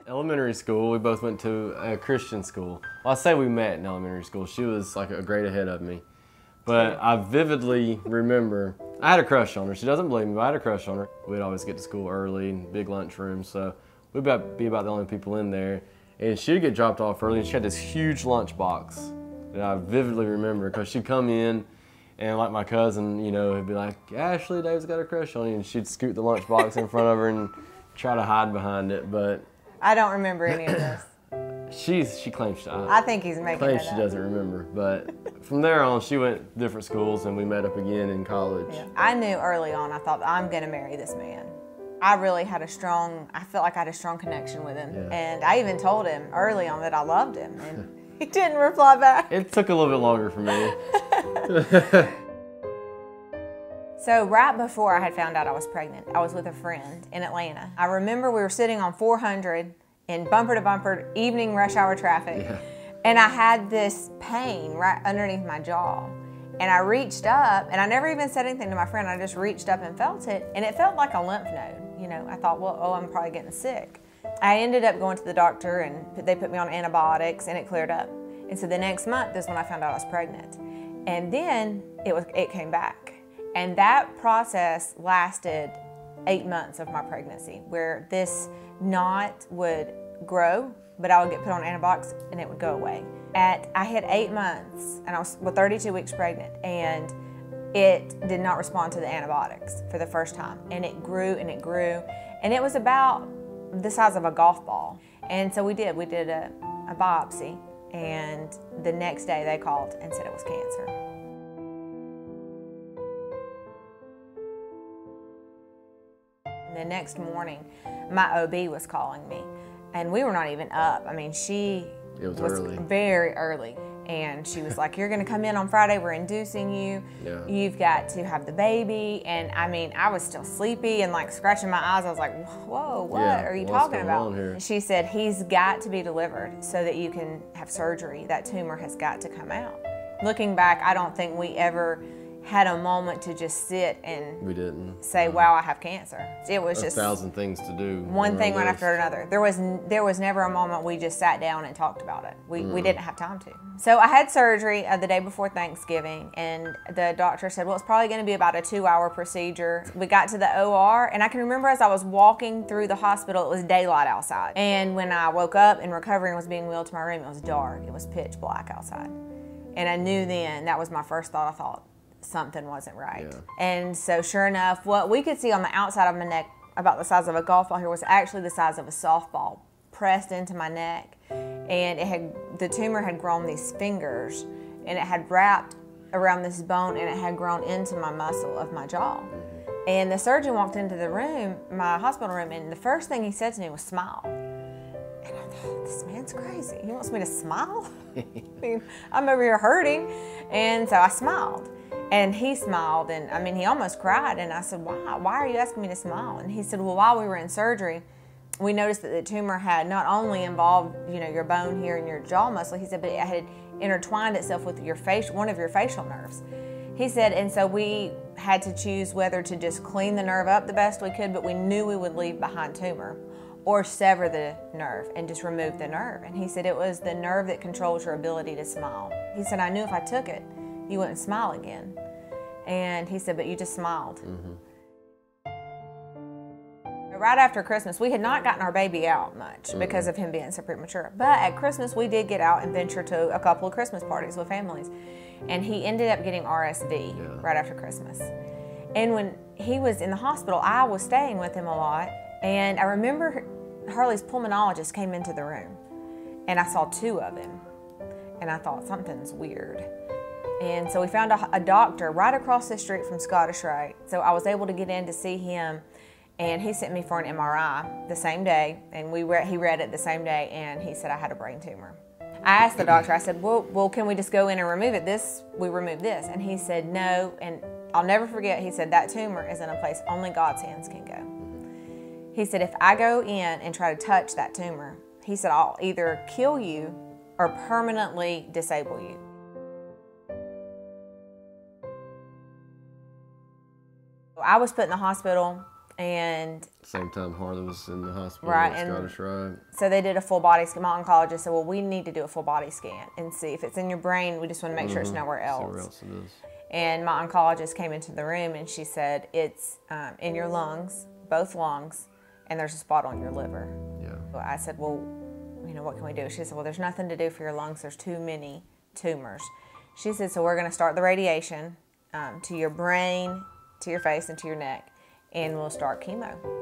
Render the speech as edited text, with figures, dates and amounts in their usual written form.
Elementary school, we both went to a Christian school. Well, I say we met in elementary school. She was like a grade ahead of me. But I vividly remember, I had a crush on her. She doesn't believe me, but I had a crush on her. We'd always get to school early in big lunchroom, so we'd be about the only people in there. And she'd get dropped off early, and she had this huge lunch box that I vividly remember, because she'd come in, and like my cousin, you know, he'd be like, Ashley, Dave's got a crush on you, and she'd scoot the lunch box in front of her and try to hide behind it, but I don't remember any of this. she claims I think he's making it claims she doesn't remember, but from there on, she went to different schools, and we met up again in college. Yeah. I knew early on, I thought, I'm gonna marry this man. I really had I felt like I had a strong connection with him. Yeah. And I even told him early on that I loved him, and he didn't reply back. It took a little bit longer for me. So right before I had found out I was pregnant, I was with a friend in Atlanta. I remember we were sitting on 400 in bumper to bumper evening rush hour traffic. Yeah. And I had this pain right underneath my jaw. And I reached up, and I never even said anything to my friend. I just reached up and felt it, and it felt like a lymph node. You know, I thought, well, oh, I'm probably getting sick. I ended up going to the doctor, and they put me on antibiotics, and it cleared up. And so the next month is when I found out I was pregnant. And then it came back. And that process lasted 8 months of my pregnancy, where this knot would grow, but I would get put on antibiotics and it would go away. I had 8 months, and I was 32 weeks pregnant, and it did not respond to the antibiotics for the first time. And it grew and it grew, and it was about the size of a golf ball. And so we did a biopsy, and the next day they called and said it was cancer. The next morning, my OB was calling me, and we were not even up. I mean, It was early. Very early, and she was like, you're going to come in on Friday, we're inducing you. Yeah. You've got to have the baby. And I mean, I was still sleepy and like scratching my eyes. I was like, whoa, what are you talking about? She said, he's got to be delivered so that you can have surgery. That tumor has got to come out. Looking back, I don't think we ever had a moment to just sit and say, wow, I have cancer. It was just 1,000 things to do. One thing right after another. There was never a moment we just sat down and talked about it. We didn't have time to. So I had surgery the day before Thanksgiving, and the doctor said, well, it's probably going to be about a 2-hour procedure. We got to the OR, and I can remember as I was walking through the hospital, it was daylight outside. And when I woke up in recovery and was being wheeled to my room, it was dark. It was pitch black outside. And I knew then, that was my first thought. I thought, something wasn't right. Yeah. And so sure enough, what we could see on the outside of my neck, about the size of a golf ball here, was actually the size of a softball pressed into my neck. And the tumor had grown these fingers, and it had wrapped around this bone, and it had grown into my muscle of my jaw. And the surgeon walked into the room, my hospital room, and the first thing he said to me was, smile. And I thought, this man's crazy. He wants me to smile? I mean, I'm over here hurting. And so I smiled. And he smiled, and I mean, he almost cried. And I said, why? Why are you asking me to smile? And he said, well, while we were in surgery, we noticed that the tumor had not only involved, you know, your bone here and your jaw muscle, he said, but it had intertwined itself with your one of your facial nerves. He said, and so we had to choose whether to just clean the nerve up the best we could, but we knew we would leave behind tumor, or sever the nerve and just remove the nerve. And he said, it was the nerve that controls your ability to smile. He said, I knew if I took it, you wouldn't smile again. And he said, but you just smiled. Right after Christmas, we had not gotten our baby out much because of him being so premature. But at Christmas, we did get out and venture to a couple of Christmas parties with families. And he ended up getting RSV right after Christmas. And when he was in the hospital, I was staying with him a lot. And I remember Hurley's pulmonologist came into the room, and I saw 2 of them. And I thought, something's weird. And so we found a doctor right across the street from Scottish Rite. So I was able to get in to see him, and he sent me for an MRI the same day, and he read it the same day, and he said I had a brain tumor. I asked the doctor, I said, well, can we just go in and remove it? We removed this. And he said, no, and I'll never forget, he said, that tumor is in a place only God's hands can go. He said, if I go in and try to touch that tumor, he said, I'll either kill you or permanently disable you. I was put in the hospital And Same time Harley was in the hospital Right, at and- Scottish Rite. so they did a full body scan. My oncologist said, well, we need to do a full body scan and see if it's in your brain. We just want to make sure it's nowhere See else. where else it is. And my oncologist came into the room and she said, it's in your lungs, both lungs, and there's a spot on your liver. Yeah. I said, well, what can we do? She said, well, there's nothing to do for your lungs. There's too many tumors. She said, so we're going to start the radiation to your brain, to your face, and to your neck, and we'll start chemo.